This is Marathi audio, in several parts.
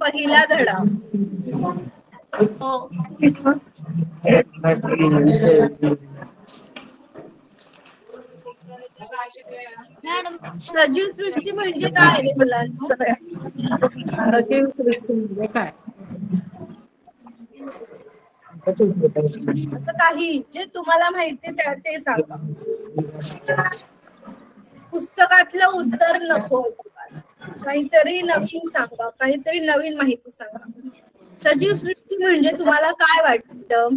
पहिला धडा. सजीव सृष्टी म्हणजे काय रे मुलांनो? सजीव सृष्टी म्हणजे काय? असं काही जे तुम्हाला माहिती ते सांगा. पुस्तकातलं उत्तर नको, काहीतरी नवीन सांगा, काहीतरी नवीन माहिती सांगा. सजीव सृष्टी म्हणजे तुम्हाला काय वाटतं?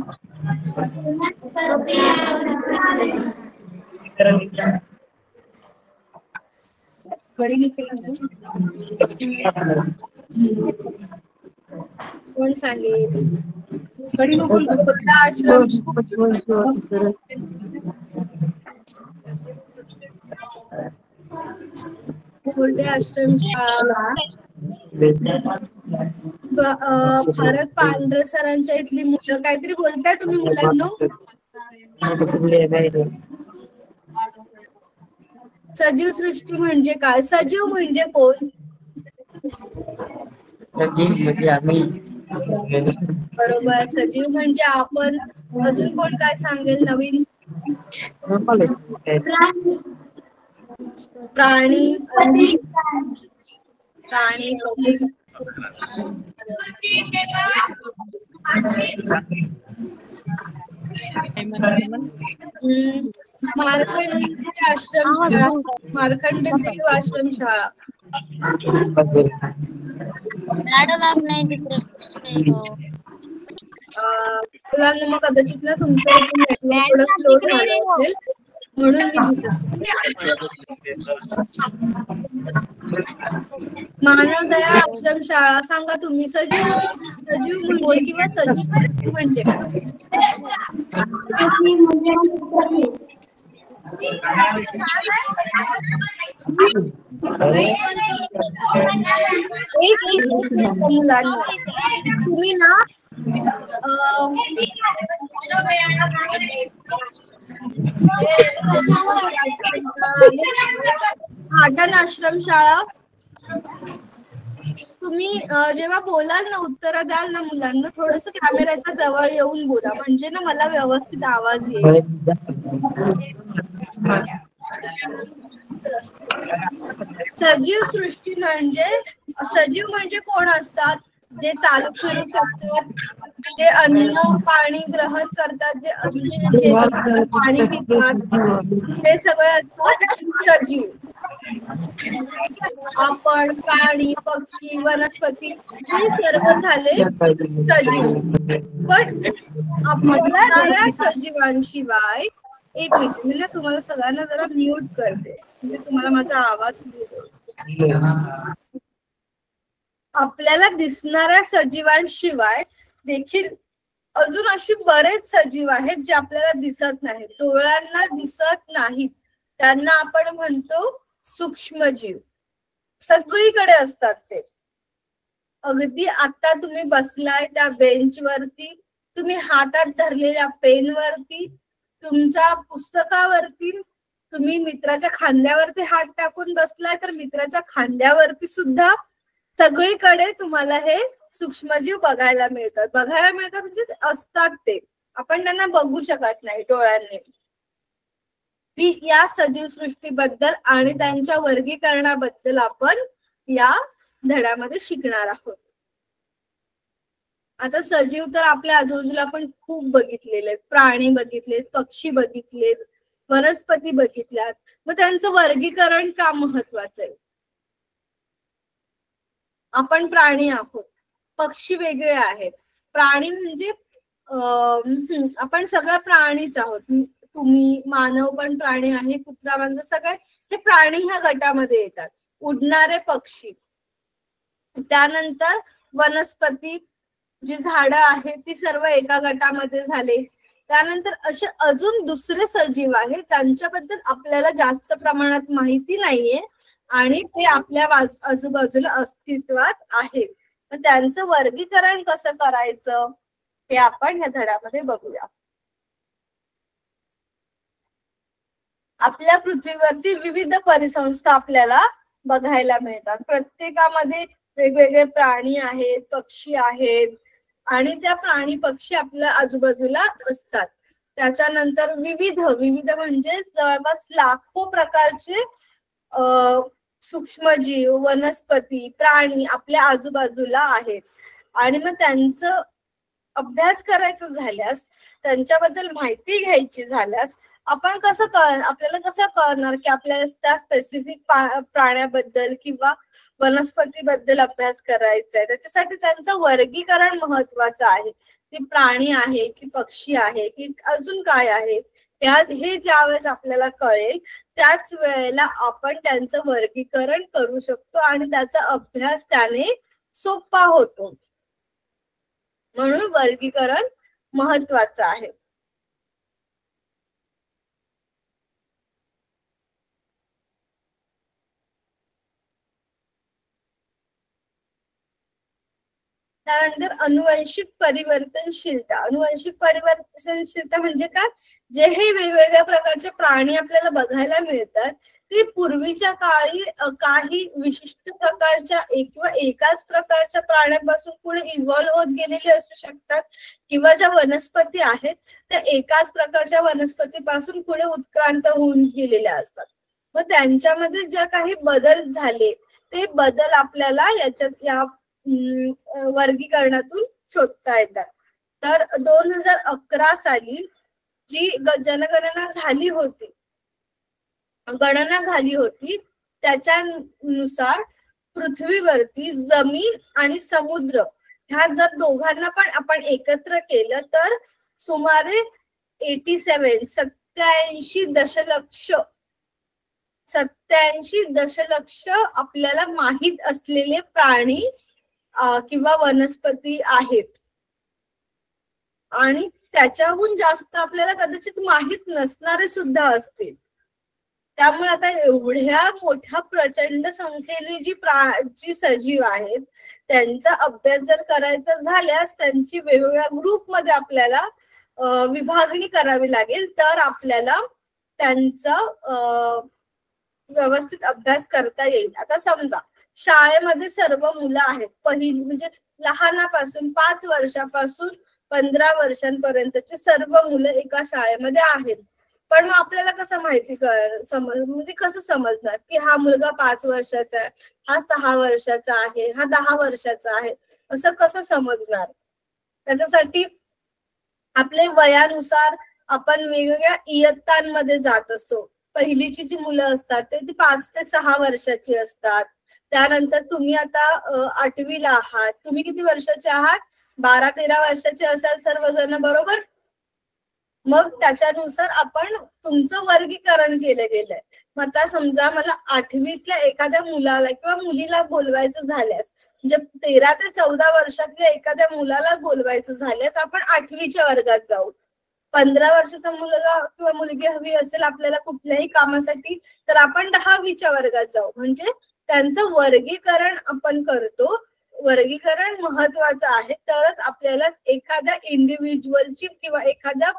कोण सांगेल? आश्रम आश्रमशाळा, भारत पांढरे सरांच्या इथली मुलं, काहीतरी बोलताय तुम्ही मुलांनो? सजीव सृष्टी म्हणजे काय? सजीव म्हणजे कोण? बरोबर, सजीव म्हणजे आपण. अजून कोण काय सांगेल नवीन? प्राणी, प्राणी, मार्कंडेय आश्रमशाळा, मार्कंडेय देव आश्रमशाळा. मॅडम आप नाही दिख रहे हो. मुलांना मग कदाचित ना तुमचं नेटवर्क थोडं स्लो झालं असेल म्हणून मी दिसत. मानवदया आश्रमशाळा सांगा तुम्ही. सजीव म्हणजे किंवा सजीव म्हणजे काय? मुलांना तुम्ही ना आटन आश्रमशाळा. तुम्ही जेव्हा बोलाल ना, उत्तर द्याल ना मुलांना, थोडस कॅमेऱ्याच्या जवळ येऊन बोला, म्हणजे ना मला व्यवस्थित आवाज येईल. सजीव सृष्टी म्हणजे, सजीव म्हणजे कोण असतात? जे चालू फिरू शकतात, जे अन्न पाणी ग्रहण करतात, जे पाणी पितात, ते सगळे असतात सजीव. आपण, प्राणी, पक्षी, वनस्पती हे सर्व झाले सजीव. पण आपल्या सजीवांशिवाय, एक मिनिट मी ना तुम्हाला सगळ्यांना जरा म्यूट करते, म्हणजे तुम्हाला माझा आवाज आपल्याला दिसणाऱ्या सजीवांशिवाय देखील अजून अशी बरेच सजीव आहेत जे आपल्याला दिसत नाहीत, डोळ्यांना दिसत नाहीत. त्यांना आपण म्हणतो सूक्ष्मजीव. सगळीकडे असतात ते. अगदी आता तुम्ही बसलाय त्या बेंच वरती, तुम्ही हातात धरलेल्या पेन वरती, तुमच्या पुस्तकावरती, तुम्ही मित्राच्या खांद्यावरती हात टाकून बसलाय तर मित्राच्या खांद्यावरती सुद्धा सगळीकडे तुम्हाला हे सूक्ष्मजीव बघायला मिळतात. बघायला मिळतात म्हणजे असतात ते, आपण त्यांना बघू शकत नाही डोळ्यांनी. या सजीव सृष्टीबद्दल आणि त्यांच्या वर्गीकरणाबद्दल आपण या धड्यामध्ये शिकणार आहोत. आता सजीव तर आपल्या आजूबाजूला आपण खूप बघितलेले आहेत. प्राणी बघितलेत, पक्षी बघितलेत, वनस्पती बघितल्यात. मग त्यांचं वर्गीकरण का महत्वाचं आहे? आपण प्राणी आहोत, पक्षी वेगळे आहेत. प्राणी म्हणजे आपण सगळं प्राणीच आहोत. तुम्ही, मानव पण प्राणी आहे, कुत्रा, मांजर सगळे हे प्राणी ह्या गटामध्ये येतात. उडणारे पक्षी, त्यानंतर वनस्पती, जी झाडं आहेत ती सर्व एका गटामध्ये झाले. त्यानंतर असे अजून दुसरे सजीव आहेत त्यांच्याबद्दल आपल्याला जास्त प्रमाणात माहिती नाहीये आणि ते आपल्या आजूबाजूला अस्तित्वात आहेत. मग त्यांचं वर्गीकरण कसं करायचं ते आपण ह्या धड्यामध्ये बघूया. आपल्या पृथ्वीवरती विविध परिसंस्था आपल्याला बघायला मिळतात. प्रत्येकामध्ये वेगवेगळे प्राणी आहेत, पक्षी आहेत आणि त्या प्राणी पक्षी आपल्या आजूबाजूला असतात. त्याच्यानंतर विविध विविध म्हणजे जवळपास लाखो प्रकारचे सूक्ष्मजीव, वनस्पती, प्राणी आपल्या आजूबाजूला आहेत. आणि मग त्यांचं अभ्यास करायचा झाल्यास, त्यांच्याबद्दल माहिती घ्यायची झाल्यास आपण आपल्याला कसं कळणार की आपल्याला त्या स्पेसिफिक प्राण्याबद्दल किंवा वनस्पतीबद्दल अभ्यास करायचा आहे. त्याच्यासाठी त्यांचं वर्गीकरण महत्वाचं आहे. ती प्राणी आहे की पक्षी आहे की अजून काय आहे, हे ज्यावेळेस आपल्याला कळेल त्याच वेळेला आपण त्यांचं वर्गीकरण करू शकतो आणि त्याचा अभ्यास त्याने सोपा होतो. म्हणून वर्गीकरण महत्वाचं आहे. त्यानंतर अनुवांशिक परिवर्तनशीलता. अनुवांशिक परिवर्तनशीलता म्हणजे काय? जे हे वेगवेगळ्या प्रकारचे प्राणी आपल्याला बघायला मिळतात ते पूर्वीच्या काळी काही विशिष्ट प्रकारच्या किंवा एकाच प्रकारच्या प्राण्यापासून पुढे इव्हॉल्व्ह होत गेलेले असू शकतात, किंवा ज्या वनस्पती आहेत त्या एकाच प्रकारच्या वनस्पतीपासून पुढे उत्क्रांत होऊन गेलेल्या असतात. मग त्यांच्यामध्ये ज्या काही बदल झाले ते बदल आपल्याला या वर्गीकरणातून शोधता येतात. तर 2011 साली जी जनगणना झाली होती त्याच्यानुसार पृथ्वीवरती जमीन आणि समुद्र ह्या जर दोघांना पण आपण एकत्र केलं तर सुमारे 87 दशलक्ष आपल्याला माहित असलेले प्राणी किंवा वनस्पती आहेत. आणि त्याच्याहून जास्त आपल्याला कदाचित माहित नसणारे सुद्धा असतील. त्यामुळे आता एवढ्या मोठ्या प्रचंड संख्येने जी सजीव आहेत त्यांचा अभ्यास जर करायचा झाल्यास त्यांची वेगवेगळ्या ग्रुपमध्ये आपल्याला विभागणी करावी लागेल, तर आपल्याला त्यांचा व्यवस्थित अभ्यास करता येईल. आता समजा शाळेमध्ये सर्व मुलं आहेत, पहिली म्हणजे लहानापासून 5 वर्षापासून 15 वर्षांपर्यंतचे सर्व मुलं एका शाळेमध्ये आहेत. पण मग आपल्याला कसं म्हणजे कसं समजणार की हा मुलगा 5 वर्षाचा आहे, हा 6 वर्षाचा आहे, हा 10 वर्षाचा आहे, असं कसं समजणार? त्याच्यासाठी आपले वयानुसार आपण वेगवेगळ्या इयत्तांमध्ये जात असतो. पहिलीची जी मुलं असतात ते 5 ते 6 वर्षाची असतात. त्यानंतर तुम्ही आता 8वीला आहात, तुम्ही किती वर्षाचे आहात? 12-13 वर्षाचे असाल सर्वजण, बरोबर? मग त्याच्यानुसार आपण तुमचं वर्गीकरण केलं गेलंय. मग आता समजा मला 8वीतल्या एखाद्या मुलाला किंवा मुलीला बोलवायचं झाल्यास, म्हणजे 13 ते 14 वर्षातल्या एखाद्या मुलाला बोलवायचं झाल्यास आपण 8वीच्या वर्गात जाऊ. 15 वर्षाचा मुलगा किंवा मुलगी हवी असेल आपल्याला कुठल्याही कामासाठी तर आपण 10वीच्या वर्गात जाऊ. म्हणजे त्यांचं वर्गीकरण आपण करतो. वर्गीकरण महत्वाचं आहे, तरच आपल्याला एखाद्या इंडिव्हिज्युअलची किंवा एखाद्या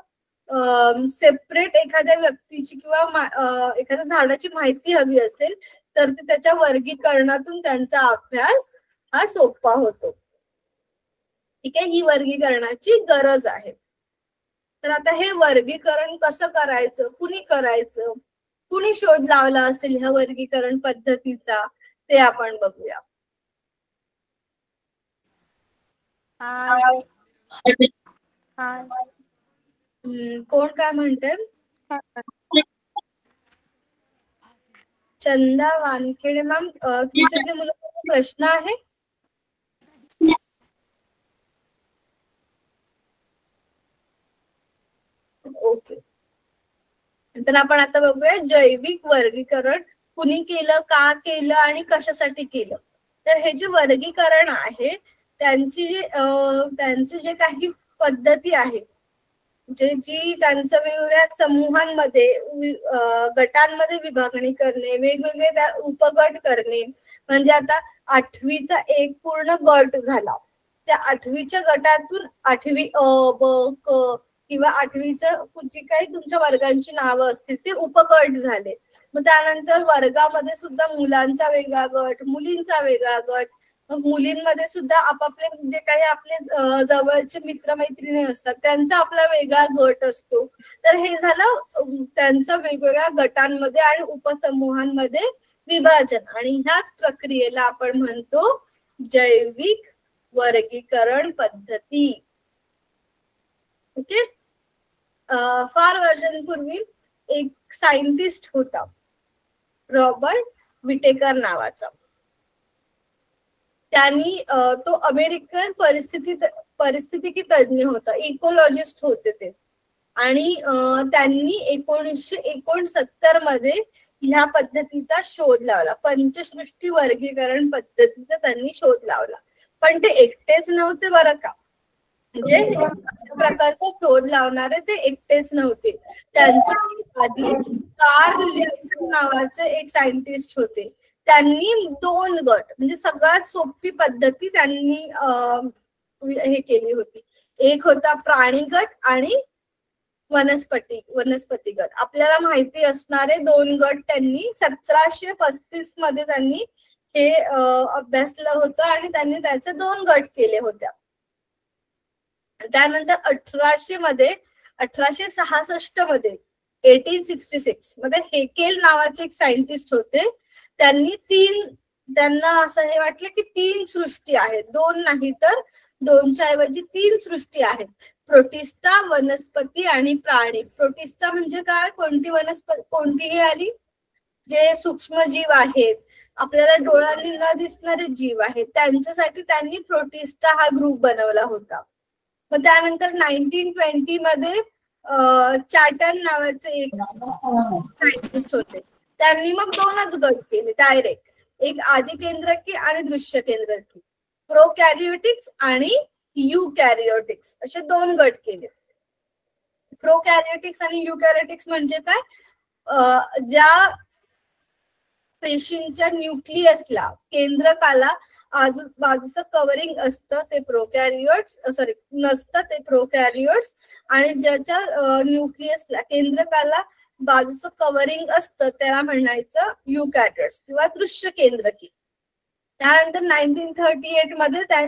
सेपरेट एखाद्या व्यक्तीची किंवा एखाद्या झाडाची माहिती हवी असेल तर ते त्याच्या वर्गीकरणातून त्यांचा अभ्यास हा सोपा होतो. ठीक आहे, ही वर्गीकरणाची गरज आहे. तर आता हे वर्गीकरण कसं करायचं, करायचं, कुणी शोध लावला असेल ह्या वर्गीकरण पद्धतीचा, ते आपण बघूया. कोण काय म्हणते? चंदा वानखेडे मॅम, तुमचे जे मुलांचा प्रश्न आहे? ओके, तर आपण आता बघूया जैविक वर्गीकरण कुणी केलं, का केलं आणि कशासाठी केलं. तर हे जे वर्गीकरण आहे त्यांचे जे काही पद्धती आहे, जी त्यांचं वेगवेगळ्या समूहांमध्ये गटांमध्ये विभागणी करणे, वेगवेगळे उपगट करणे. म्हणजे आता 8वीचा एक पूर्ण गट झाला, त्या 8वीच्या गटातून 8वी अ ब क किंवा 8वीचं जी काही तुमच्या वर्गांची नावं असतील ते उपगट झाले. मग त्यानंतर वर्गामध्ये सुद्धा मुलांचा वेगळा गट, मुलींचा वेगळा गट, मग मुलींमध्ये सुद्धा आपापले जे काही आपले जवळचे मित्रमैत्रिणी असतात त्यांचा आपला वेगळा गट असतो. तर हे झालं त्यांचं वेगवेगळ्या गटांमध्ये आणि उपसमूहांमध्ये विभाजन, आणि ह्याच प्रक्रियेला आपण म्हणतो जैविक वर्गीकरण पद्धती. ओके. फार वर्षांपूर्वी एक सायंटिस्ट होता रॉबर्ट विटेकर नावाचा. त्यांनी तो अमेरिकन परिस्थितिकी तज्ञ होता, इकोलॉजिस्ट होते ते. आणि त्यांनी 1969 मध्ये ह्या पद्धतीचा शोध लावला. पंचसृष्टी वर्गीकरण पद्धतीचा त्यांनी शोध लावला. पण ते एकटेच नव्हते बरं का, म्हणजे अशा प्रकारचा शोध लावणारे ते एकटेच नव्हते. त्यांच्या आधी कार्ल लिव्हिन्सन नावाचे एक सायंटिस्ट होते. त्यांनी 2 गट, म्हणजे सगळ्यात सोपी पद्धती त्यांनी हे केली होती. एक होता प्राणी गट आणि वनस्पती गट. आपल्याला माहिती असणारे 2 गट त्यांनी 1735 मध्ये त्यांनी हे अभ्यासलं होतं आणि त्यांनी त्याचे 2 गट केले होते. त्यानंतर 1866 मध्ये 1866 मध्ये हेकेल नावाचे एक सायंटिस्ट होते. त्यांना असं हे वाटलं की 3 सृष्टी आहेत, 2 नाही तर 2च्या ऐवजी 3 सृष्टी आहेत. प्रोटिस्टा, वनस्पती आणि प्राणी. प्रोटिस्टा म्हणजे काय? कोणती वनस्पती, कोणतीही आली जे सूक्ष्म जीव आहेत, आपल्याला डोळ्यांनी न दिसणारे जीव आहेत, त्यांच्यासाठी त्यांनी प्रोटिस्टा हा ग्रुप बनवला होता. मग त्यानंतर 1920 मध्ये चार्टन नावाचे एक सायंटिस्ट होते. त्यांनी मग 2च गट केले डायरेक्ट, एक आदी केंद्रकी आणि दृश्य केंद्रकी. प्रोकॅरियोटिक्स आणि युकॅरियोटिक्स असे 2 गट केले. प्रोकॅरियोटिक्स आणि युकॅरियोटिक्स म्हणजे काय? ज्या पेशींच्या न्यूक्लियसला, केंद्रकाला बाजूचं कव्हरिंग असतं ते प्रोकॅरियोट्स, नसतं ते प्रोकॅरियोट्स. आणि ज्याच्या न्यूक्लियसला, केंद्रकाला बाजूचं कव्हरिंग असतं त्याला म्हणायचं युकॅरियोट्स किंवा दृश्य केंद्रकी. त्यानंतर 1938 मध्ये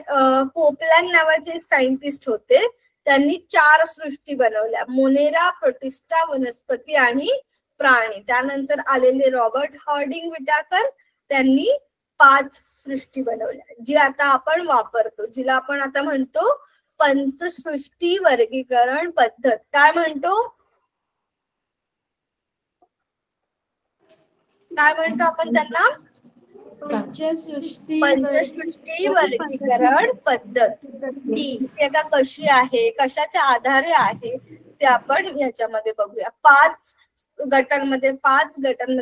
कोपलॅन नावाचे एक सायंटिस्ट होते. त्यांनी 4 सृष्टी बनवल्या, मोनेरा, प्रोटिस्टा, वनस्पती आणि प्राणी. त्यानंतर आलेले रॉबर्ट हार्डिंग विटाकर, त्यांनी 5 सृष्टी बनवल्या, जी आता आपण वापरतो, जिला आपण आता म्हणतो पंचसृष्टी वर्गीकरण पद्धत. काय म्हणतो आपण त्यांना? पंचसृष्टी वर्गीकरण पद्धत. ती आता कशी आहे, कशाच्या आधारे आहे ते आपण याच्यामध्ये बघूया. 5 गटांमध्ये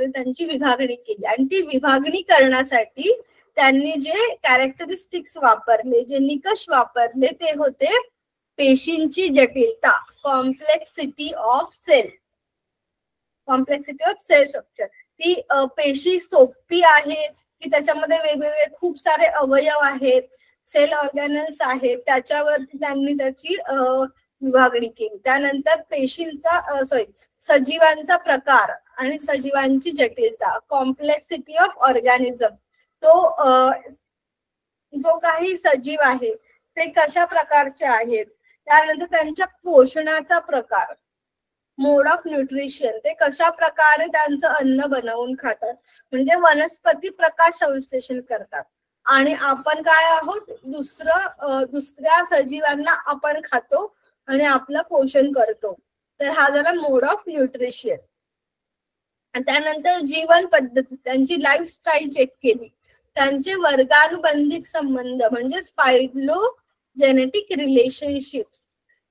त्यांची विभागणी केली. आणि ती विभागणी करण्यासाठी त्यांनी जे कॅरेक्टरिस्टिक्स वापरले, जे निकष वापरले ते होते पेशींची जटिलता, कॉम्प्लेक्सिटी ऑफ सेल स्ट्रक्चर. ती पेशी सोपी आहे की त्याच्यामध्ये वेगवेगळे खूप सारे अवयव आहेत, सेल ऑर्गॅनल्स आहेत, त्याच्यावरती त्यांनी त्याची विभागणी केली. त्यानंतर सजीवांचा प्रकार आणि सजीवांची जटिलता, कॉम्प्लेक्सिटी ऑफ ऑर्गॅनिझम. जो काही सजीव आहे ते कशा प्रकारचे आहेत, त्यानंतर त्यांच्या पोषणाचा प्रकार, मोड ऑफ न्यूट्रिशन, ते कशा प्रकारे त्यांचं अन्न बनवून खातात, म्हणजे वनस्पती प्रकाश संश्लेषण करतात आणि आपण काय आहोत, दुसऱ्या सजीवांना आपण खातो आणि आपलं पोषण करतो. तर हा झाला मोड ऑफ न्यूट्रिशन. त्यानंतर जीवन पद्धती, त्यांची लाईफस्टाईल चेक केली. त्यांचे वर्गानुबंधिक संबंध म्हणजेच फायलोजेनेटिक रिलेशनशिप्स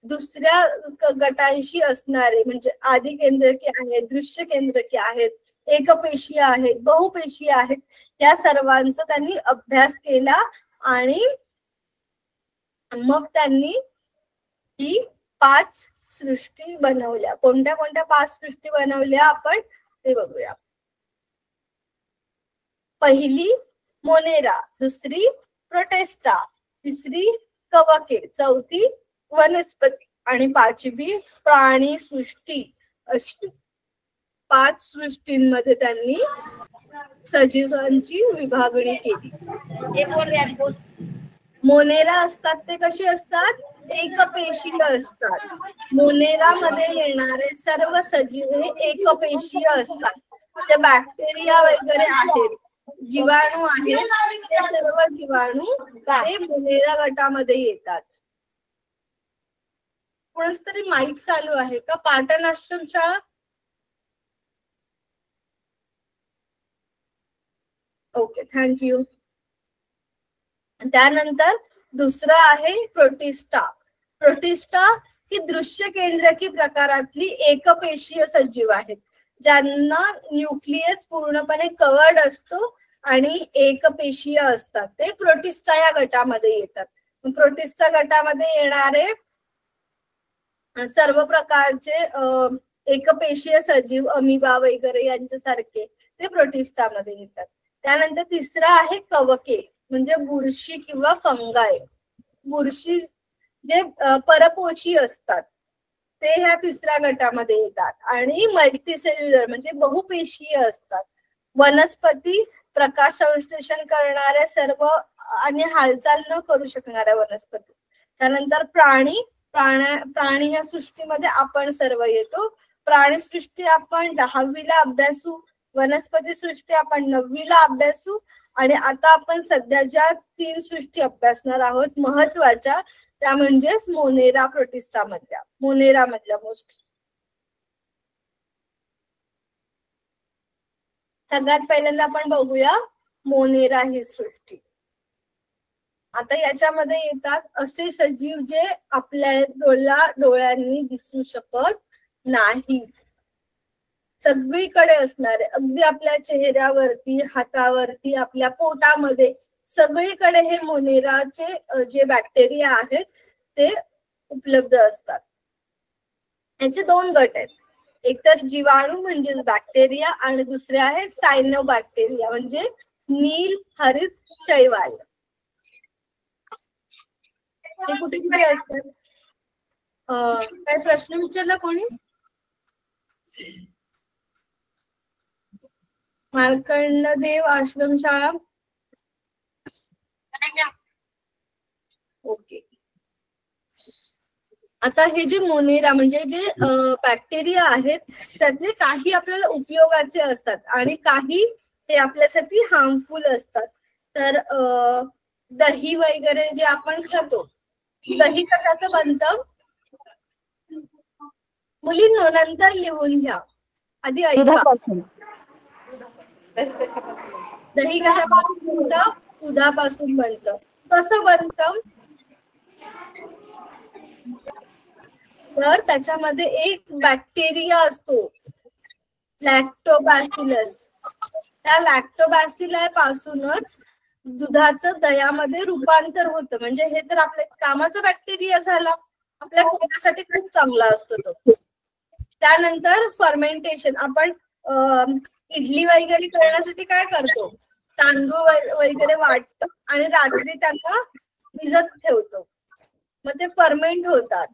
दुसऱ्या गटांशी असणारे, म्हणजे आदी केंद्रकी आहेत, दृश्य केंद्रकी आहेत, एकपेशीय आहेत, बहुपेशीय आहेत, या सर्वांचा त्यांनी अभ्यास केला. आणि मग त्यांनी ही 5 सृष्टी बनवल्या. कोणत्या 5 सृष्टी बनवल्या आपण ते बघूया. पहिली मोनेरा, दुसरी प्रोटेस्टा, तिसरी कवके, चौथी वनस्पती आणि 5वी प्राणी सृष्टी अशी 5 सृष्टींमध्ये त्यांनी सजीवांची विभागणी केली. मोनेरा असतात ते कसे असतात? एकपेशीय असतात. मोनेरामध्ये येणारे सर्व सजीव हे एकपेशीय असतात. जे बॅक्टेरिया वगैरे आहेत, जीवाणू आहेत, ते सर्व जीवाणू ते मोनेरा गटामध्ये येतात. कोणाच तरी माईक चालू आहे का? पाटण आश्रम शाळा. Okay, thank you. त्यानंतर दुसरं आहे प्रोटिस्टा. प्रोटिस्टा ही दृश्य केंद्रकी प्रकारातली एकपेशीय सजीव आहेत, ज्यांना न्यूक्लियस पूर्णपणे कवर्ड असतो आणि एकपेशीय असतात. ते प्रोटिस्टा या गटामध्ये येतात. प्रोटिस्टा गटामध्ये येणारे सर्व प्रकारचे एकपेशीय सजीव, अमिबा वगैरे यांच्यासारखे, ते प्रोटिस्टामध्ये येतात. त्यानंतर तिसरा आहे कवके, म्हणजे बुरशी किंवा फंगाय. बुरशी जे परपोषी असतात ते ह्या तिसऱ्या गटामध्ये येतात. आणि मल्टीसेल्युलर म्हणजे बहुपेशीय असतात. वनस्पती, प्रकाश संश्लेषण करणाऱ्या सर्व आणि हालचाल न करू शकणाऱ्या वनस्पती. त्यानंतर प्राणी ह्या सृष्टीमध्ये आपण सर्व येतो. प्राणी सृष्टी आपण 10वीला अभ्यासू, वनस्पती सृष्टी आपण 9वीला अभ्यासू. आणि आता आपण सध्या ज्या 3 सृष्टी अभ्यासणार आहोत महत्वाच्या, त्या म्हणजेच मोनेरा प्रोटिस्टा मधल्या, मोनेरा मधल्या मोस्ट. सगळ्यात पहिल्यांदा आपण बघूया मोनेरा ही सृष्टी. आता याच्यामध्ये येतात असे सजीव जे आपल्या डोळ्यांनी दिसू शकत नाही, सगळीकडे असणारे, अगदी आपल्या चेहऱ्यावरती, हातावरती, आपल्या पोटामध्ये, सगळीकडे हे मोनेराचे जे बॅक्टेरिया आहेत ते उपलब्ध असतात. याचे 2 गट आहेत. एक तर जीवाणू म्हणजे बॅक्टेरिया आणि दुसरे आहे सायनोबॅक्टेरिया म्हणजे नील हरित शैवाल. हे कुठे कुठे असतात? काय प्रश्न विचारला कोणी? मार्कंडदेव आश्रमशाळा. ओके. आता हे जे मोनेरा म्हणजे जे बॅक्टेरिया आहेत त्यातले काही आपल्याला उपयोगाचे असतात आणि काही हे आपल्यासाठी हार्मफुल असतात. तर दही वगैरे जे आपण खातो, दही कशाचं बनतं? मुलींनो नंतर लिहून घ्या, आधी ऐका. दही कशापासून बनतं? दुधापासून बनतं. कसं बनतं? तर त्याच्यामध्ये एक बॅक्टेरिया असतो, लॅक्टोबॅसिलस. त्या लॅक्टोबॅसिलाई पासूनच दुधाचं दह्यामध्ये रूपांतर होतं. म्हणजे हे तर आपल्या कामाचा बॅक्टेरिया झाला, आपल्या पोटासाठी खूप चांगला असतो तो. त्यानंतर फर्मेंटेशन, आपण इडली वगैरे करण्यासाठी काय करतो? तांदूळ वगैरे वाटतो आणि रात्री त्यांना भिजत ठेवतो, मग ते फर्मेंट होतात,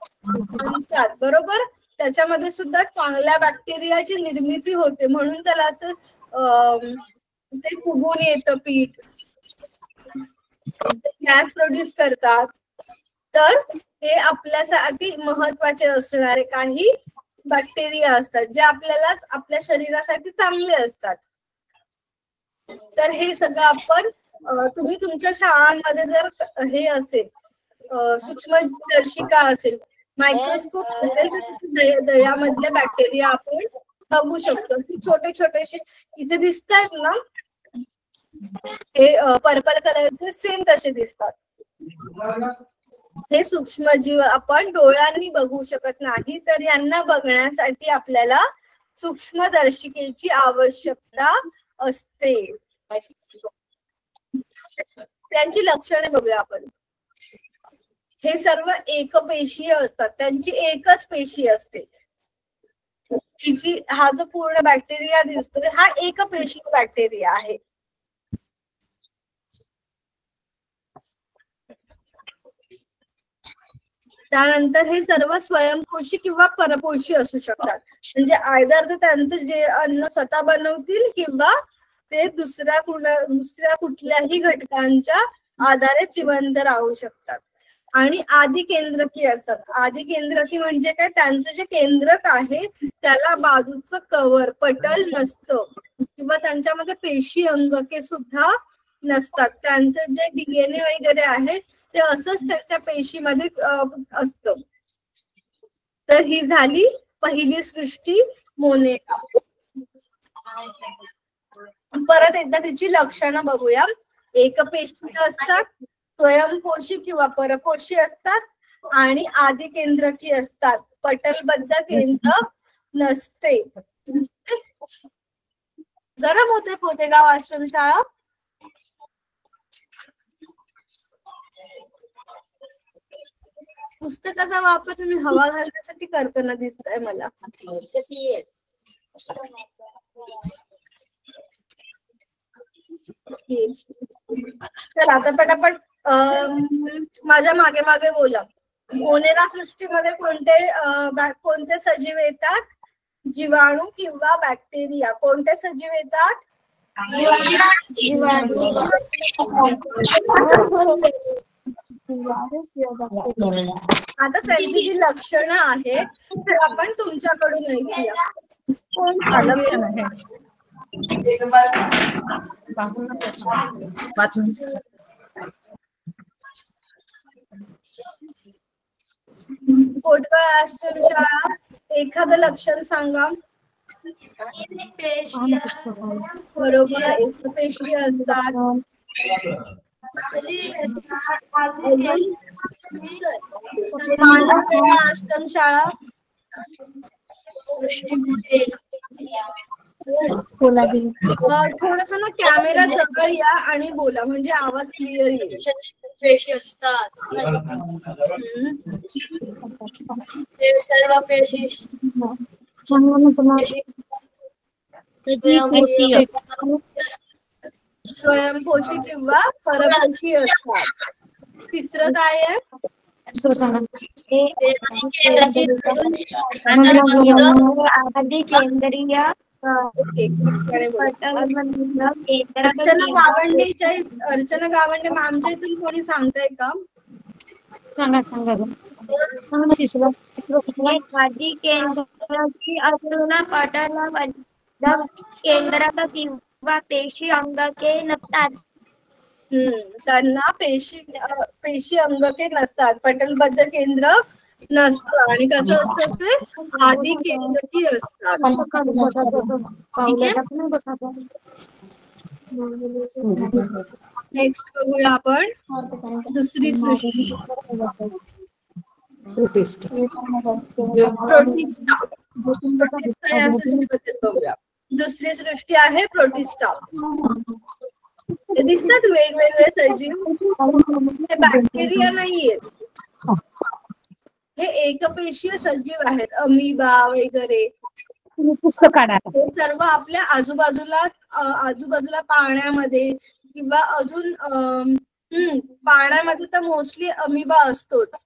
बरोबर. त्याच्यामध्ये सुद्धा चांगल्या बॅक्टेरियाची निर्मिती होते, म्हणून त्याला असं ते फुगून येतं पीठ, गॅस प्रोड्यूस करतात. तर हे आपल्यासाठी महत्वाचे असणारे काही बॅक्टेरिया असतात जे आपल्यालाच आपल्या शरीरासाठी चांगले असतात. तर हे सगळं आपण तुम्ही तुमच्या शाळांमध्ये जर हे असेल, सूक्ष्मदर्शिका असेल, मायक्रोस्कोप असेल, तर दह्यामधले बॅक्टेरिया आपण बघू शकतो. छोटे छोटेसे इथे दिसत आहेत ना, हे पर्पल कलरचे सेम तसे दिसतात. हे सूक्ष्मजीव आपण डोळ्यांनी बघू शकत नाही, तर यांना बघण्यासाठी आपल्याला सूक्ष्मदर्शिकेची आवश्यकता असते. त्यांची लक्षणे बघूया आपण. हे सर्व एकपेशीय असतात, त्यांची एकच पेशी असते. हा जो पूर्ण बॅक्टेरिया दिसतोय हा एकपेशीय बॅक्टेरिया आहे. त्यानंतर हे सर्व स्वयंपोषी किंवा परपोषी असू शकतात. म्हणजे आयदर ते त्यांचं जे अन्न स्वतः बनवतील किंवा ते दुसऱ्या कुठल्याही घटकांच्या आधारे जिवंत राहू शकतात. आणि आधी केंद्रकी असतात. आधी केंद्रकी म्हणजे काय, त्यांचं जे केंद्रक आहे त्याला बाजूचं कव्हर पटल नसतं किंवा त्यांच्यामध्ये पेशी अंगके सुद्धा नसतात. त्यांचं जे डीएनए वगैरे आहे ते असंच त्यांच्या पेशीमध्ये असतं. तर ही झाली पहिली सृष्टी मोनेरा. परत एकदा तिची लक्षणं बघूया. एकपेशीय असतात, स्वयंपोषी किंवा परपोषी असतात आणि आधी केंद्रकी असतात. पटलबद्ध केंद्रक नसते. गरम होते पोतेगाव आश्रमशाळा. पुस्तकाचा वापर तुम्ही हवा घालण्यासाठी करताना दिसतंय मला. चला आता पटापट माझ्या मागे मागे बोला. मोनेरा सृष्टीमध्ये कोणते सजीव येतात? जीवाणू किंवा बॅक्टेरिया. कोणते सजीव येतात? आता त्यांची जी लक्षणं आहेत तर आपण तुमच्याकडून ऐकूया. कोण सांगेल? कोटकळ आश्रमशाळा, एखादं लक्षण सांगा. बरोबर, एकपेशी असतात. मानवदेव आश्रमशाळा, थोडस ना कॅमेरा जवळ या आणि बोला म्हणजे आवाज क्लिअर येईल. पेशी असतात. सर्व पेशी स्वयंपोषी किंवा परपोषी असतात. तिसरं काय आहे? आधी केंद्रीय. अर्चना गावंडे मॅमच्या इथून कोणी सांगताय का? आधी केंद्रकी असून पटलबद्ध केंद्रक किंवा पेशी अंगके नसतात. त्यांना पेशी अंगके नसतात. पटलबद्ध केंद्रक नसतं आणि कसं असतं ते आधी केंद्रकी असतात. नेक्स्ट बघूया आपण दुसरी सृष्टी. प्रोटिस्टा या सृष्टीबद्दल बघूया. दुसरी सृष्टी आहे प्रोटिस्टा. ते दिसतात वेगवेगळे सजीव. हे बॅक्टेरिया नाहीयेत, हे एकपेशीय सजीव आहेत. अमिबा वगैरे हे सर्व आपल्या आजूबाजूला पाण्यामध्ये किंवा अजून पाण्यामध्ये तर मोस्टली अमिबा असतोच.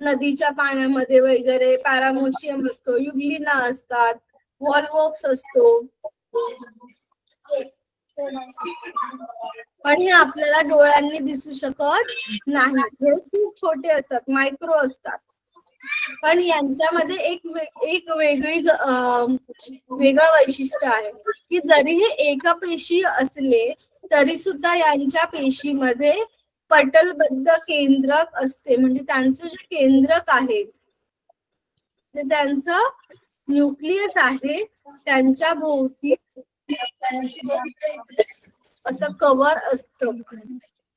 नदीच्या पाण्यामध्ये वगैरे पॅरामोशियम असतो, युग्लिना असतात, वॉलवॉक्स असतो. पण हे आपल्याला डोळ्यांनी दिसू शकत नाही. हे खूप छोटे असतात, मायक्रो असतात. पण यांच्यामध्ये एक वेगळं वैशिष्ट्य आहे की जरी हे एकपेशी असले तरी सुद्धा यांच्या पेशीमध्ये पटलबद्ध केंद्रक असते. म्हणजे त्यांचं जे केंद्रक आहे ते त्यांचं न्यूक्लियस आहे, त्यांच्या भोवती असं कव्हर असतं.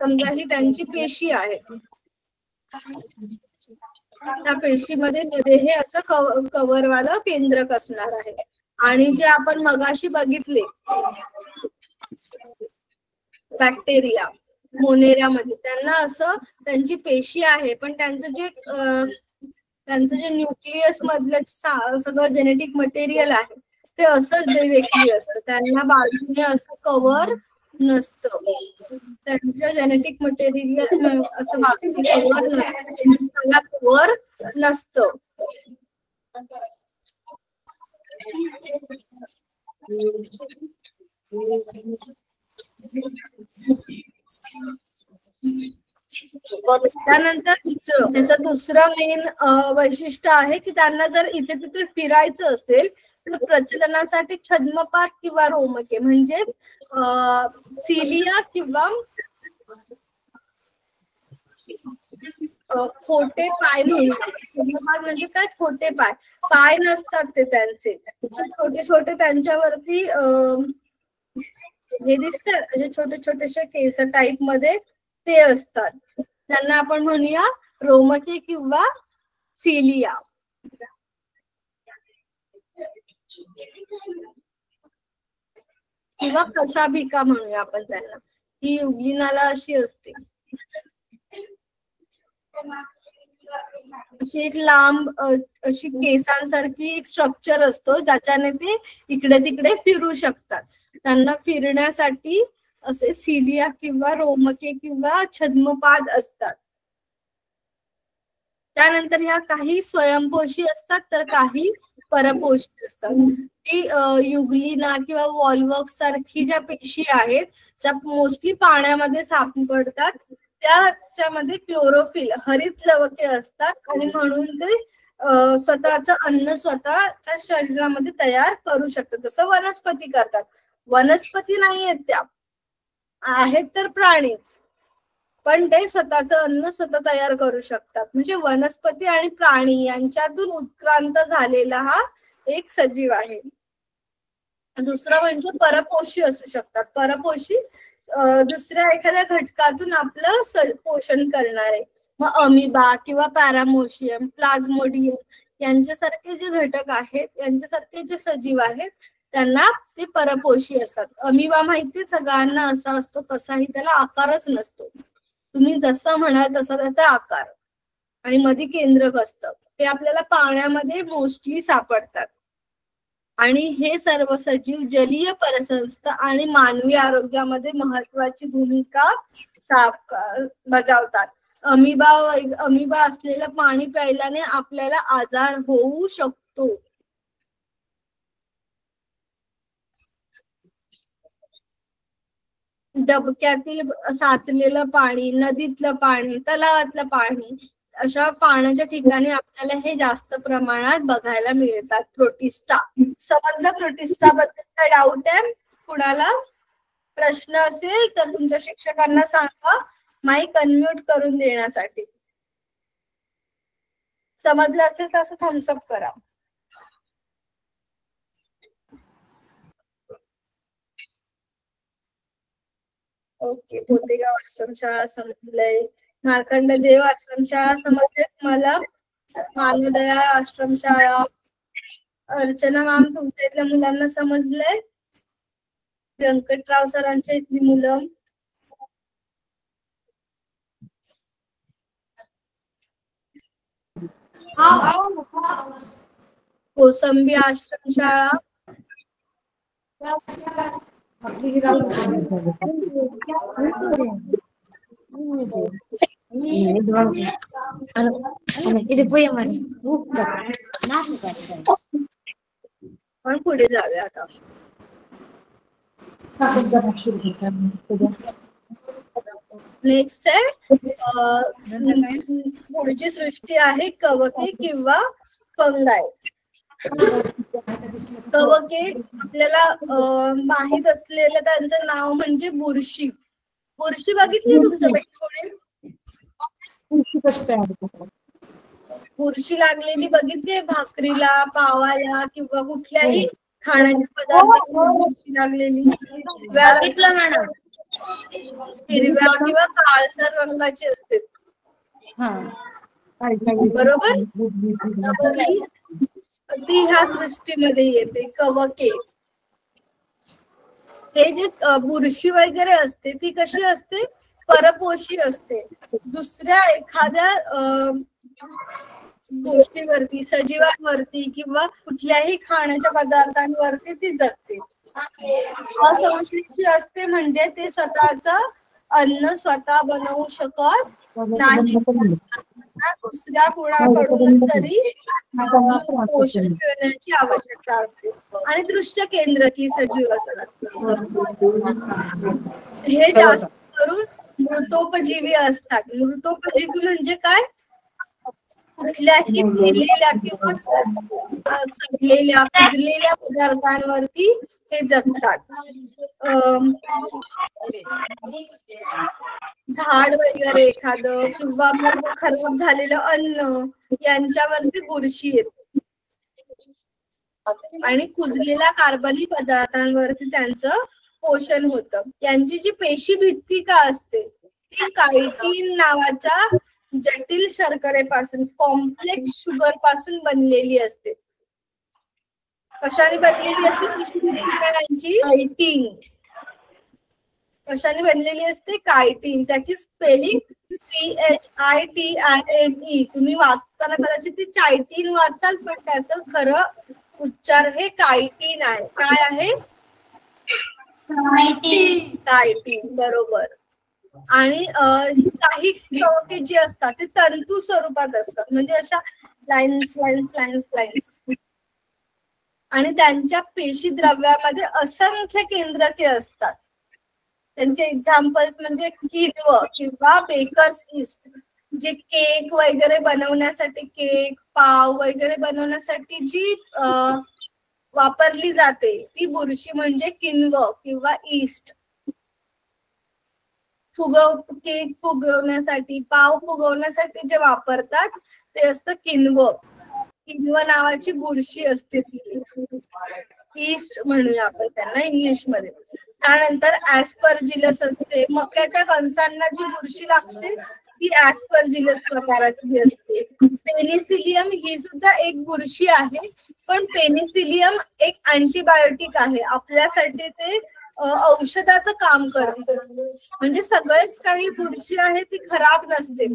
समजा ही त्यांची पेशी आहे, त्या पेशीमध्ये हे असं कव्हरवालं केंद्रक असणार आहे. आणि जे आपण मगाशी बघितले बॅक्टेरिया मोनेऱ्यामध्ये, त्यांना असं त्यांची पेशी आहे पण त्यांचं जे न्यूक्लियस मधलं सगळं जेनेटिक मटेरियल आहे ते असंच डायरेक्टली असतं. त्यांना बाजूने असं कव्हर नसतं. त्यांचं जेनेटिक मटेरियल असं बाजूने कव्हर नसतं. त्याला वर नसतं. त्यानंतर त्याचं दुसरं मेन वैशिष्ट्य आहे की त्यांना जर इथे तिथे फिरायचं असेल तर प्रजननासाठी छद्मपात किंवा रोमके म्हणजेच सिलिया किंवा खोटे पाय छद्मपात म्हणजे काय, खोटे पाय, पाय नसतात ते त्यांचे, छोटे छोटे त्यांच्यावरती हे दिसतात असे छोटे छोटेसे केस टाईप मध्ये ते असतात. त्यांना आपण म्हणूया रोमके किंवा सिलिया. किंवा कशाभिका म्हणूया आपण त्यांना. ही युग्लिनाला अशी असते, अशी एक लांब अशी केसांसारखी एक स्ट्रक्चर असतो ज्याच्याने ते इकडे तिकडे फिरू शकतात. त्यांना फिरण्यासाठी असे सिलिया किंवा रोमके किंवा छद्मपाद असतात. त्यानंतर ह्या काही स्वयंपोषी असतात तर काही परपोषी असतात. ती युग्लिना किंवा वॉल्वॉक्स सारखी ज्या पेशी आहेत ज्या मोस्टली पाण्यामध्ये सापडतात त्याच्यामध्ये क्लोरोफिल हरित लवके असतात आणि म्हणून ते स्वतःचं अन्न स्वतःच्या शरीरामध्ये तयार करू शकतात. जसं वनस्पती करतात. वनस्पती नाही आहेत त्या, आहेत तर प्राणीच, पण ते स्वतःचं अन्न स्वतः तयार करू शकतात. म्हणजे वनस्पती आणि प्राणी यांच्यातून उत्क्रांत झालेला हा एक सजीव आहे. दुसरं म्हणजे परपोषी असू शकतात. परपोषी दुसऱ्या एखाद्या घटकातून आपलं पोषण करणारे. मग अमिबा किंवा पॅरामोशियम, प्लाझ्मोडियम यांच्यासारखे जे घटक आहेत, यांच्यासारखे जे सजीव आहेत त्यांना ते परपोषी असतात. अमिबा माहिती सगळ्यांना असा असतो, तसाही त्याला आकारच नसतो. तुम्ही जसं म्हणाल तसा त्याचा आकार आणि मध्ये केंद्रक असतं. ते आपल्याला पाण्यामध्ये मोस्टली सापडतात. आणि हे सर्व सजीव जलीय परिसंस्था आणि मानवी आरोग्यामध्ये महत्वाची भूमिका बजावतात. अमिबा असलेलं पाणी प्यायल्याने आपल्याला आजार होऊ शकतो. डबक्यातील साचलेलं पाणी, नदीतलं पाणी, तलावातलं पाणी, अशा पाण्याच्या ठिकाणी आपल्याला हे जास्त प्रमाणात बघायला मिळतात. प्रोटिस्टा. समजलं प्रोटिस्टा बद्दल काय डाऊट आहे कुणाला? प्रश्न असेल तर तुमच्या शिक्षकांना सांगा माईक अनम्यूट करून देण्यासाठी. समजलं असेल तर असं थम्सअप करा. ओके. पोतेगाव आश्रमशाळा समजलंय. मार्कंड देव आश्रमशाळा समजले मला. मानवदया आश्रमशाळा. अर्चना मॅम तुमच्या इथल्या मुलांना समजलंय. व्यंकटराव सरांच्या इथली मुलं. कोसंबी आश्रमशाळा. पण पुढे जाऊया आता. नेक्स्ट आहे पुढची सृष्टी आहे कवके किंवा फंगाई. कवके आपल्याला माहित असलेलं त्यांचं नाव म्हणजे बुरशी. बुरशी बघितली तुमच्यापैकी कोणी? बुरशी लागलेली बघितली भाकरीला, पावाला किंवा कुठल्याही खाण्याच्या पदार्थाला बुरशी लागलेली? हिरव्या किंवा काळसर रंगाची असते बरोबर. ती ह्या सृष्टीमध्ये येते कवके. हे जे बुरशी वगैरे असते ती कशी असते? परपोषी असते. दुसऱ्या एखाद्या गोष्टीवरती, सजीवांवरती किंवा कुठल्याही खाण्याच्या पदार्थांवरती ती जगते. असंश्लेषी असते म्हणजे ते स्वतःच अन्न स्वतः बनवू शकत नाही. दुसऱ्या कुणाकडून तरी पोषण मिळण्याची आवश्यकता असते. आणि दृष्ट केंद्रकी सजीव असतात. हे जास्त करून मृतोपजीवी असतात. मृतोपजीवी म्हणजे काय? कुठल्याही मेलेल्या किंवा सडलेल्या कुजलेल्या पदार्थांवरती हे जगतात. झाड वगैरे एखादं किंवा मग खराब झालेलं अन्न यांच्यावरती बुरशी येते आणि कुजलेल्या कार्बनी पदार्थांवरती त्यांचं पोषण होतं. यांची जी पेशी भित्तिका असते ती कायटिन नावाच्या जटिल शर्करेपासून, कॉम्प्लेक्स शुगर पासून बनलेली असते. कशाने बनलेली असते पेशी भित्तिका यांची? कायटिन. कशाने बनलेली असते? कायटिन. त्याची स्पेलिंग CHITINE. तुम्ही वाचताना कदाचित ती चायटिन वाचाल, पण त्याचं खरं उच्चार हे कायटिन आहे. काय आहे? कायटिन. बरोबर. आणि काही कवके जी असतात ते तंतू स्वरूपात असतात, म्हणजे अशा लाईन्स लाईन्स लाईन्स लाईन्स. आणि त्यांच्या पेशी द्रव्यामध्ये असंख्य केंद्रके असतात. त्यांचे एक्झाम्पल्स म्हणजे किण्व किंवा बेकर्स ईस्ट, जे केक वगैरे बनवण्यासाठी, केक पाव वगैरे बनवण्यासाठी जी वापरली जाते ती बुरशी म्हणजे किण्व किंवा ईस्ट. केक फुगवण्यासाठी, पाव फुगवण्यासाठी जे वापरतात ते असतं किण्व. किण्व नावाची बुरशी असते ती. ईस्ट म्हणूया आपण त्यांना इंग्लिश मध्ये. त्यानंतर ऍस्परजिलस असते. मक्याच्या कणसांना जी बुरशी लागते ती ऍस्परजिलस प्रकाराची असते. पेनिसिलियम ही सुद्धा एक बुरशी आहे, पण पेनिसिलियम एक अँटीबायोटिक आहे. आपल्यासाठी ते औषधाचं काम करते. म्हणजे सगळेच काही बुरशी आहे ती खराब नसते,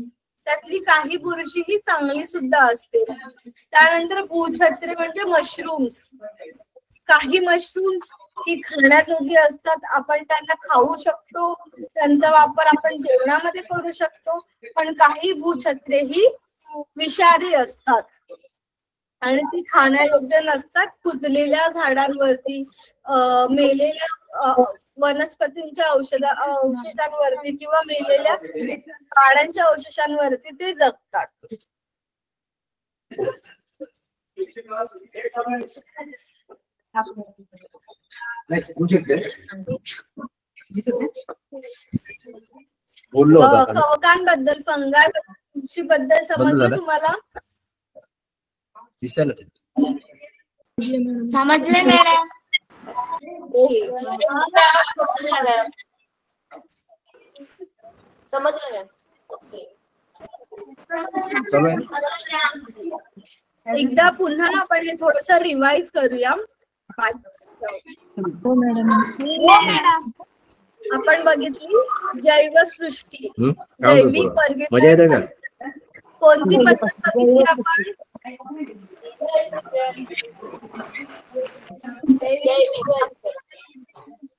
त्यातली काही बुरशी ही चांगली सुद्धा असते. त्यानंतर भूछत्री म्हणजे मशरूम्स. काही मशरूम्स ही खाण्याजोगी असतात, आपण त्यांना खाऊ शकतो, त्यांचा वापर आपण जेवणामध्ये करू शकतो. पण काही भूछत्रे ही विषारी असतात आणि ती खाण्यायोग्य नसतात. कुजलेल्या झाडांवरती, मेलेल्या वनस्पतींच्या अवशेषांवरती किंवा मेलेल्या प्राण्यांच्या अवशेषांवरती ते जगतात. कवकांबद्दल, फंगाय बद्दल समजलं तुम्हाला? समजले मॅडम. एकदा पुन्हा आपण हे थोडस रिवाइज करूया. आपण बघितली जैवसृष्टी, जैविक वर्गीकरण. कोणती पद्धत बघितली आपण?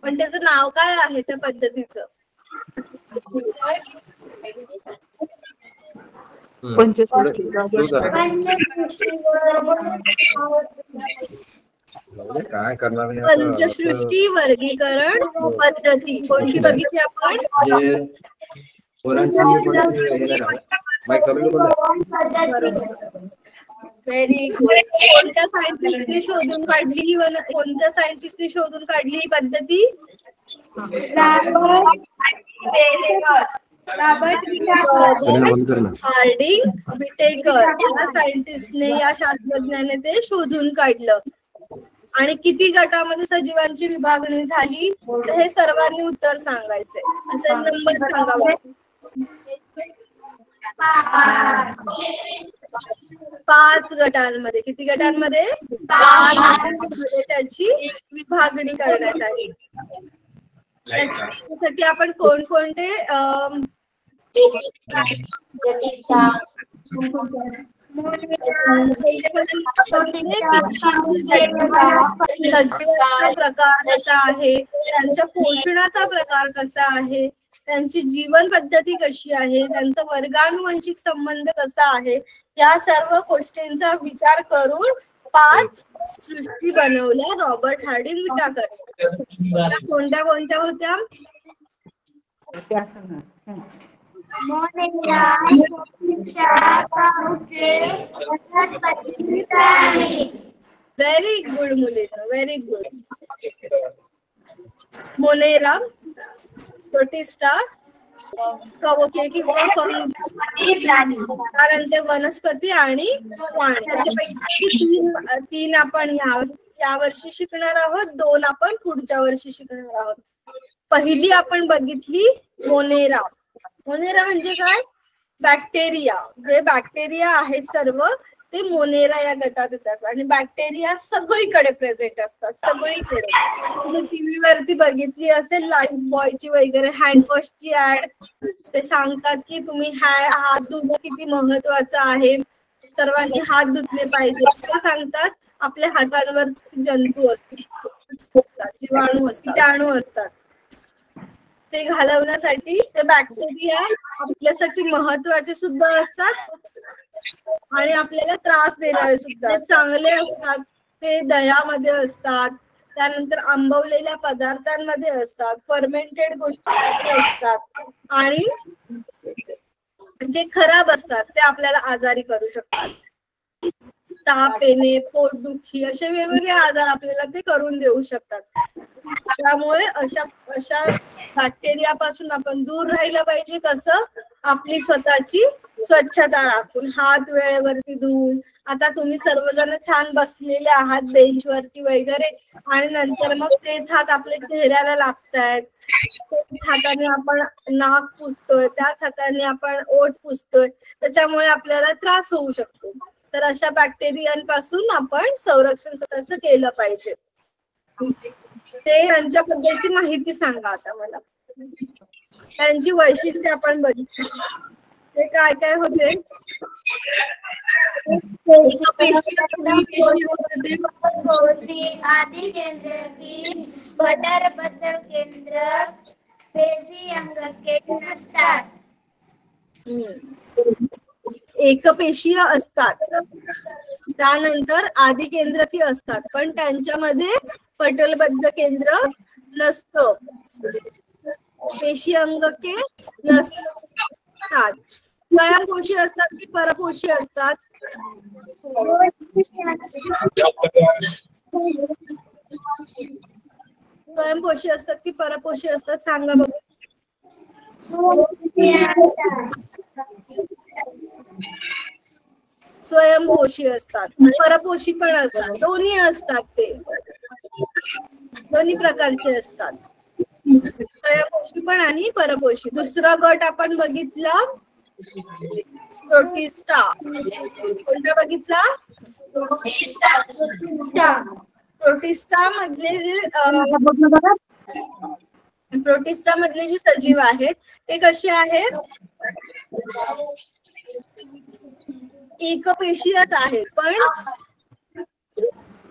पण त्याचं नाव काय आहे त्या पद्धतीचं? पंचसृष्टी वर्गीकरण पद्धती. कोणती बघितली आपण? Very good. कोणत्या सायंटिस्टने शोधून काढली ही कोणत्या सायंटिस्टने शोधून काढली ही पद्धती? हार्डिंग विटेकर या सायंटिस्टने, या शास्त्रज्ञाने ते शोधून काढलं. आणि किती गटामध्ये सजीवांची विभागणी झाली तर हे सर्वांनी उत्तर सांगायचंय. असं नंबर सांगावा. 5 गटांमध्ये. किती गटांमध्ये? 5 गटांमध्ये त्याची विभागणी करण्यात आली. त्यासाठी आपण कोणकोणते प्रकार कसा आहे, त्यांच्या पोषणाचा प्रकार कसा आहे, त्यांची जीवन पद्धती कशी आहे, त्यांचा वर्गानुवंशिक संबंध कसा आहे, या सर्व गोष्टींचा विचार करून 5 सृष्टी बनवल्या रॉबर्ट हार्डिंग विटाकर. कोणत्या कोणत्या होत्या? व्हेरी गुड मुलींनो, व्हेरी गुड. मोनेरा, प्रोटिस्टा, कवके किंवा फंगी, कारण ते वनस्पती आणि प्राणी. त्याच्यापैकी 3 आपण या वर्षी शिकणार आहोत, 2 आपण पुढच्या वर्षी शिकणार आहोत. पहिली आपण बघितली मोनेरा. मोनेरा म्हणजे काय? बॅक्टेरिया. जे बॅक्टेरिया आहेत सर्व ते मोनेरा या गटात येतात. आणि बॅक्टेरिया सगळीकडे प्रेझेंट असतात, सगळीकडे. तुम्ही टीव्ही वरती बघितली असेल लाईफ बॉयची वगैरे हँडवॉशची ऍड. ते सांगतात की तुम्ही हात धुणं किती महत्वाचं आहे, सर्वांनी हात धुतले पाहिजे. ते सांगतात आपल्या हातांवर जंतू असतात, जीवाणू असतात, किटाणू असतात. ते घालवण्यासाठी ते बॅक्टेरिया आपल्यासाठी महत्वाचे सुद्धा असतात आणि आपल्याला त्रास देणारे सुद्धा. चांगले असतात ते दह्यामध्ये असतात, त्यानंतर आंबवलेल्या पदार्थांमध्ये असतात, फर्मेंटेड गोष्टी असतात. आणि जे खराब असतात ते आपल्याला आजारी करू शकतात. ताप येणे, पोटदुखी असे वेगवेगळे आजार आपल्याला ते करून देऊ शकतात. त्यामुळे अशा बॅक्टेरिया पासून आपण दूर राहिलं पाहिजे. कसं? आपली स्वतःची स्वच्छता राखून, हात वेळेवरती धुवून. आता तुम्ही सर्वजण छान बसलेले आहात बेंचवरती वगैरे, आणि नंतर मग तेच हात आपल्या चेहऱ्याला लागतायत. त्याच हाताने आपण नाक पुसतोय, त्याच हाताने आपण ओठ पुसतोय, त्याच्यामुळे आपल्याला त्रास होऊ शकतो. तर अशा बॅक्टेरियांपासून आपण संरक्षण स्वतःच केलं पाहिजे. ते त्यांच्याबद्दलची माहिती सांगा आता मला. त्यांची वैशिष्ट्ये आपण बघितली. ते काय काय होते? आदि केंद्रकी, बटर केंद्रक, पेशी अंगके नसतात. एकपेशीय असतात, त्यानंतर आदि केंद्रकी असतात, पण त्यांच्यामध्ये पटलबद्ध केंद्र नसतं. पेशी अंगके नसतात. स्वयंपोषी असतात की परपोषी असतात? स्वयंपोषी असतात की परपोषी असतात? सांगा बघू. स्वयंपोषी असतात, परपोषी पण असतात, दोन्ही असतात. ते दोन्ही प्रकारचे असतात, स्वयंपोषी पण आणि परपोषी. दुसरा गट आपण बघितला प्रोटिस्टा. कोणता बघितला? प्रोटिस्टा मधले जे सजीव आहेत ते कसे आहेत? एकपेशीयच आहेत, पण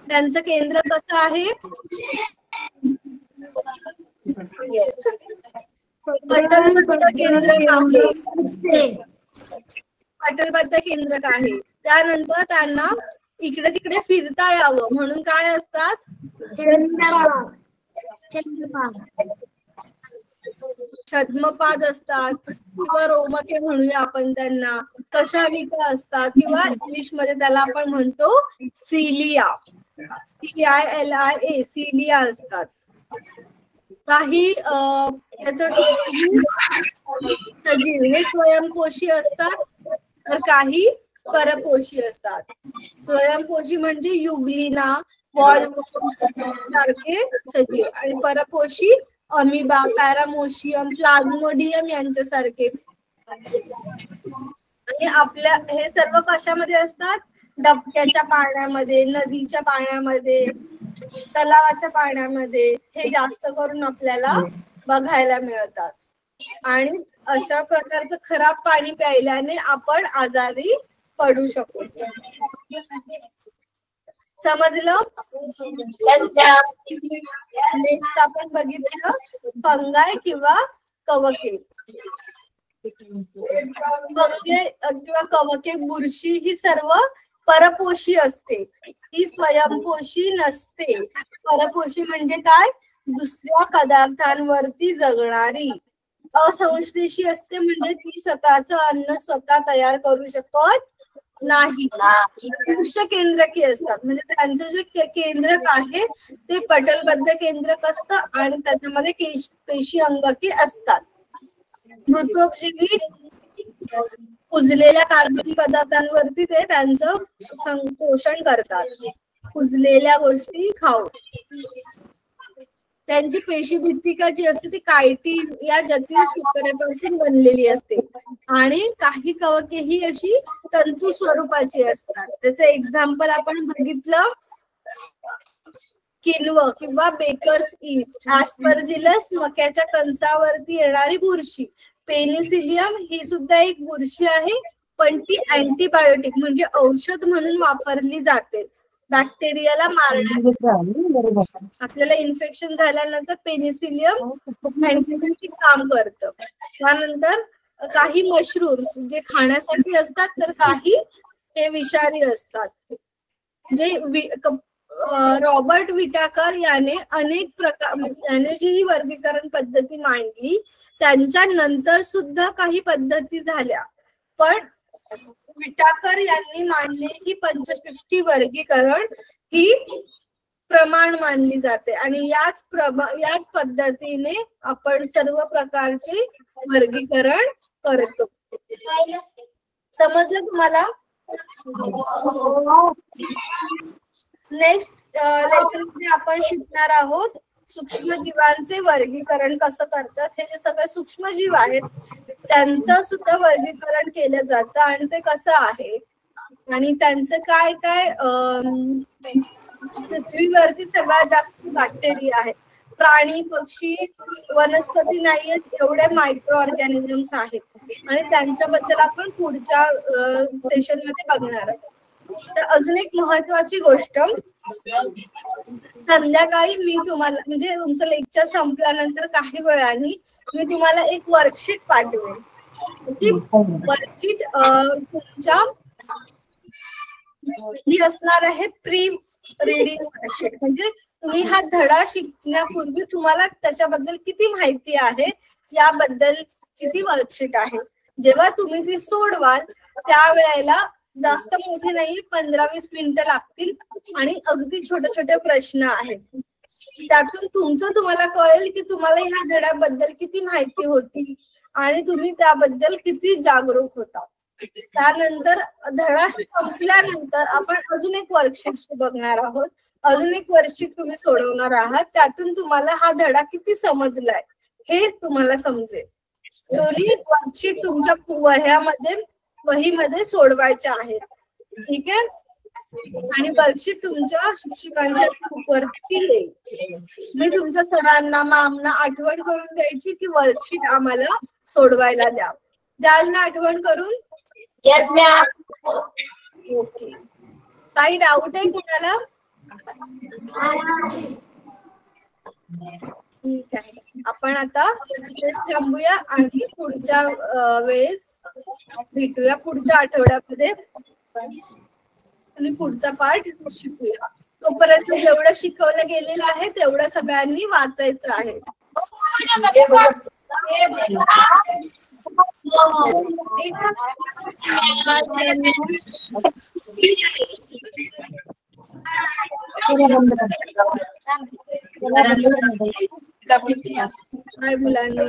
त्यांचं केंद्र कसं आहे? पटलबद्ध केंद्रक आहे. पटलबद्ध केंद्रक आहे. त्यानंतर त्यांना इकडे तिकडे फिरता यावं म्हणून काय असतात? छद्मपाद असतात किंवा रोमके म्हणूया आपण त्यांना. कशाविका असतात किंवा इंग्लिश मध्ये त्याला आपण म्हणतो सिलिया. CILIA सिलिया असतात. काही सजीव हे स्वयंपोषी असतात, तर काही परपोषी असतात. स्वयंपोषी म्हणजे युग्लिना, वॉलवर्म्स सारखे सजीव, आणि परपोषी अमिबा, पॅरामोशियम, प्लाझ्मोडियम यांच्यासारखे. आणि आपल्या हे सर्व कशामध्ये असतात? डबक्याच्या पाण्यामध्ये, नदीच्या पाण्यामध्ये, तलावाच्या पाण्यामध्ये हे जास्त करून आपल्याला बघायला मिळतात. आणि अशा प्रकारचं खराब पाणी प्यायल्याने आपण आजारी पडू शकतो. समजलं? नेक्स्ट आपण बघितलं फंगाय किंवा कवके, कवके किंवा कवके, बुरशी ही सर्व परपोषी असते, ही स्वयंपोषी नसते. परपोषी म्हणजे काय? दुसऱ्या पदार्थांवरती जगणारी. असंश्लेषी असते म्हणजे ती स्वतःचं अन्न स्वतः तयार करू शकत नाही. पुरुष केंद्रकी असतात म्हणजे त्यांचं जे केंद्रक आहे ते पटलबद्ध केंद्रक असतं आणि त्याच्यामध्ये पेशी अंगकी असतात. मृतोपजीवी कुजलेल्या कार्बनी पदार्थांवरती ते त्यांचं पोषण करतात, कुजलेल्या गोष्टी खाऊन. त्यांची पेशी भित्तिका जी असते ती कायटिन या जटिल शर्करेपासून बनलेली असते आणि काही कवके ही अशी तंतू स्वरूपाची असतात. त्याचं एक्झाम्पल आपण बघितलं, किन्व किंवा बेकर्स ईस्ट, ऍस्परजिलस मक्याच्या कणसावरती येणारी बुरशी, पेनिसिलियम ही सुद्धा एक बुरशी आहे, पण ती अँटीबायोटिक म्हणजे औषध म्हणून वापरली जाते बॅक्टेरियाला मारण्यासाठी. आपल्याला इन्फेक्शन झाल्यानंतर पेनिसिलियम अँटीबायोटिक काम करतं. त्यानंतर काही मशरूम्स जे खाण्यासाठी असतात तर काही हे विषारी असतात. जे रॉबर्ट विटाकर याने अनेक याने जी वर्गीकरण पद्धती मांडली त्यांच्या नंतर सुद्धा काही पद्धती झाल्या, पण विटाकर यांनी मांडले की पंचसृष्टी वर्गीकरण ही प्रमाण मानली जाते आणि याच पद्धतीने आपण सर्व प्रकारचे वर्गीकरण करतो. समजलं तुम्हाला? नेक्स्ट लेसन मध्ये आपण शिकणार आहोत सूक्ष्मजीवांचे वर्गीकरण कसं करतात. हे जे सगळे सूक्ष्मजीव आहेत त्यांचं सुद्धा वर्गीकरण केलं जातं आणि ते कसं आहे आणि त्यांचं काय काय. पृथ्वीवरती सगळ्यात जास्त बॅक्टेरिया आहेत, प्राणी पक्षी वनस्पती नाहीयेत एवढे मायक्रो ऑर्गॅनिझम्स आहेत आणि त्यांच्याबद्दल आपण पुढच्या सेशन मध्ये बघणार आहोत. तर अजून एक महत्वाची गोष्ट, संध्याकाळी मी तुम्हाला म्हणजे तुमचं लेक्चर संपल्यानंतर काही वेळाने मी तुम्हाला एक वर्कशीट पाठवेन. ती वर्कशीट तुमच्या ही असणार आहे प्री रीडिंग वर्कशीट. म्हणजे तुम्ही हा धडा शिकण्यापूर्वी तुम्हाला त्याच्याबद्दल किती माहिती आहे याबद्दलची ती वर्कशीट आहे. जेव्हा तुम्ही ती सोडवाल त्यावेळेला जास्त मोठी नाही, 15-20 मिनिटं लागतील आणि अगदी छोटे छोटे प्रश्न आहेत. त्यातून तुम्हाला कळेल की तुम्हाला ह्या धड्याबद्दल किती माहिती होती आणि तुम्ही त्याबद्दल किती जागरूक होता. त्यानंतर धडा संपल्यानंतर आपण अजून एक वर्कशीट बघणार आहोत. अजून एक वर्कशीट तुम्ही सोडवणार आहात, त्यातून तुम्हाला हा धडा किती समजलाय हे तुम्हाला समजेल. दोन्ही वर्कशीट तुमच्या वहीमध्ये सोडवायच्या आहेत. ठीक आहे. आणि वर्कशीट तुमच्या शिक्षकांच्या ग्रुपवरती येईल. मी तुमच्या सरांना मॅमना आठवण करून द्यायची की वर्कशीट आम्हाला सोडवायला द्याल ना आठवण करून. Yes ma'am. ओके. काही डाऊट आहे कुणाला? ठीक आहे. आपण आता थांबूया आणि पुढच्या वेळेस भेटूया पुढच्या आठवड्यामध्ये आणि पुढचा पाठ शिकूया. तोपर्यंत जेवढं शिकवलं गेलेलं आहे तेवढं सगळ्यांनी वाचायचं आहे. काय मुलांनो?